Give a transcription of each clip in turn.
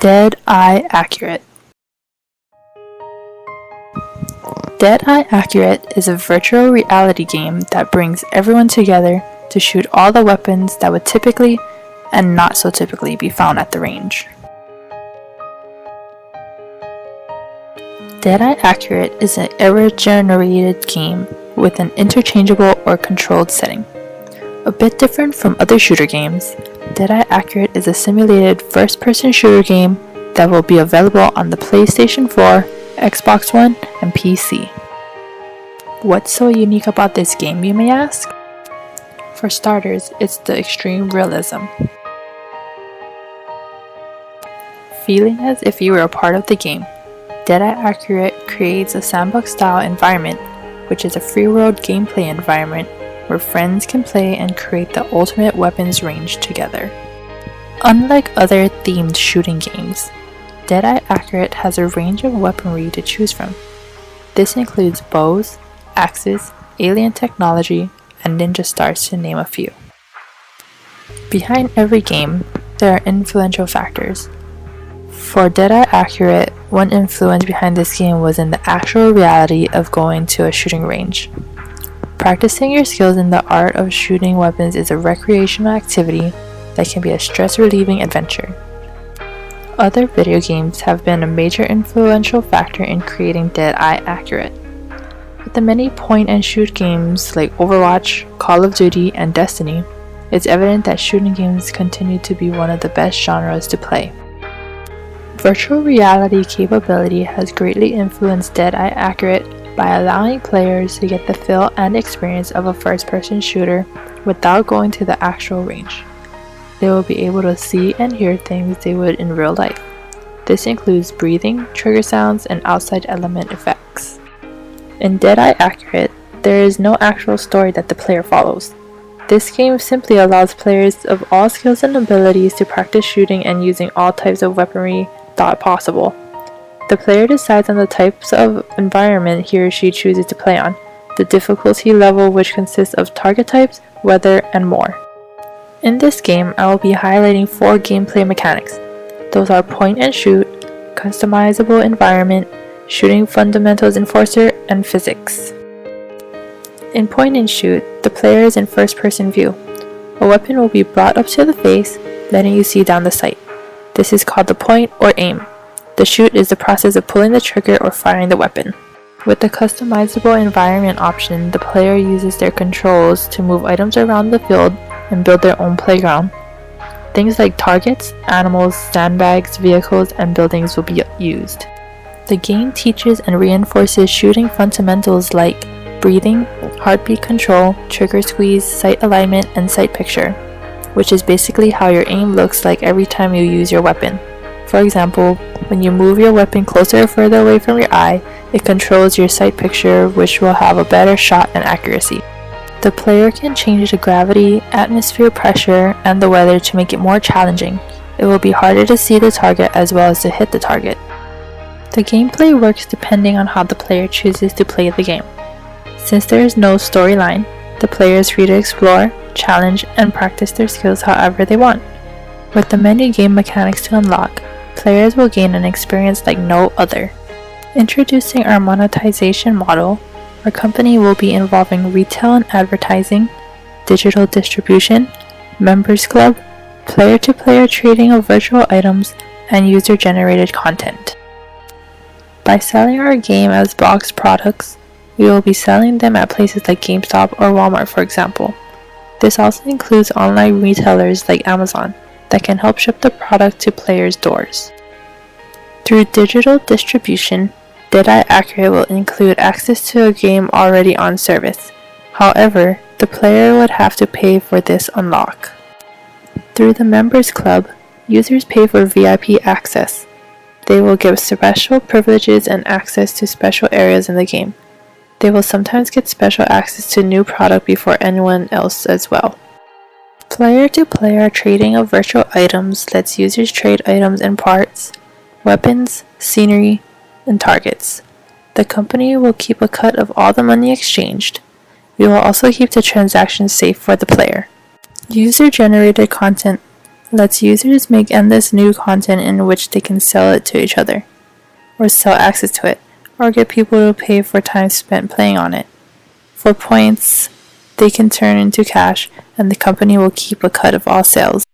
Dead Eye Accurate. Dead Eye Accurate is a virtual reality game that brings everyone together to shoot all the weapons that would typically and not so typically be found at the range. Dead Eye Accurate is an error-generated game with an interchangeable or controlled setting. A bit different from other shooter games, Dead Eye Accurate is a simulated first-person shooter game that will be available on the PlayStation 4, Xbox One, and PC. What's so unique about this game, you may ask? For starters, it's the extreme realism. Feeling as if you were a part of the game, Dead Eye Accurate creates a sandbox-style environment, which is a free-world gameplay environment where friends can play and create the ultimate weapons range together. Unlike other themed shooting games, Dead Eye Accurate has a range of weaponry to choose from. This includes bows, axes, alien technology, and ninja stars to name a few. Behind every game, there are influential factors. For Dead Eye Accurate, one influence behind this game was in the actual reality of going to a shooting range. Practicing your skills in the art of shooting weapons is a recreational activity that can be a stress-relieving adventure. Other video games have been a major influential factor in creating Dead Eye Accurate. With the many point-and-shoot games like Overwatch, Call of Duty, and Destiny, it's evident that shooting games continue to be one of the best genres to play. Virtual reality capability has greatly influenced Dead Eye Accurate by allowing players to get the feel and experience of a first-person shooter without going to the actual range. They will be able to see and hear things they would in real life. This includes breathing, trigger sounds, and outside element effects. In Dead Eye Accurate, there is no actual story that the player follows. This game simply allows players of all skills and abilities to practice shooting and using all types of weaponry thought possible. The player decides on the types of environment he or she chooses to play on, the difficulty level which consists of target types, weather, and more. In this game, I will be highlighting 4 gameplay mechanics. Those are point and shoot, customizable environment, shooting fundamentals enforcer, and physics. In point and shoot, the player is in first-person view. A weapon will be brought up to the face, letting you see down the sight. This is called the point or aim. The shoot is the process of pulling the trigger or firing the weapon. With the customizable environment option, the player uses their controls to move items around the field and build their own playground. Things like targets, animals, sandbags, vehicles, and buildings will be used. The game teaches and reinforces shooting fundamentals like breathing, heartbeat control, trigger squeeze, sight alignment, and sight picture, which is basically how your aim looks like every time you use your weapon. For example, when you move your weapon closer or further away from your eye, it controls your sight picture, which will have a better shot and accuracy. The player can change the gravity, atmosphere pressure, and the weather to make it more challenging. It will be harder to see the target as well as to hit the target. The gameplay works depending on how the player chooses to play the game. Since there is no storyline, the player is free to explore, challenge, and practice their skills however they want. With the many game mechanics to unlock, players will gain an experience like no other. Introducing our monetization model, our company will be involving retail and advertising, digital distribution, members club, player-to-player trading of virtual items, and user-generated content. By selling our game as boxed products, we will be selling them at places like GameStop or Walmart, for example. This also includes online retailers like Amazon that can help ship the product to players' doors. Through digital distribution, Dead Eye Accurate will include access to a game already on service. However, the player would have to pay for this unlock. Through the Members Club, users pay for VIP access. They will get special privileges and access to special areas in the game. They will sometimes get special access to new product before anyone else as well. Player-to-player trading of virtual items lets users trade items and parts, weapons, scenery, and targets. The company will keep a cut of all the money exchanged. We will also keep the transactions safe for the player. User-generated content lets users make endless new content in which they can sell it to each other, or sell access to it, or get people to pay for time spent playing on it. For points, they can turn into cash, and the company will keep a cut of all sales.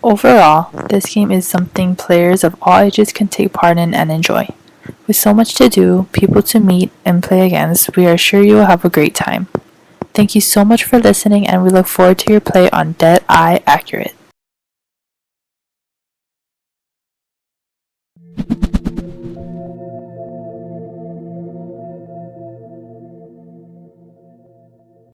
Overall, this game is something players of all ages can take part in and enjoy. With so much to do, people to meet and play against, we are sure you will have a great time. Thank you so much for listening, and we look forward to your play on Dead Eye Accurate.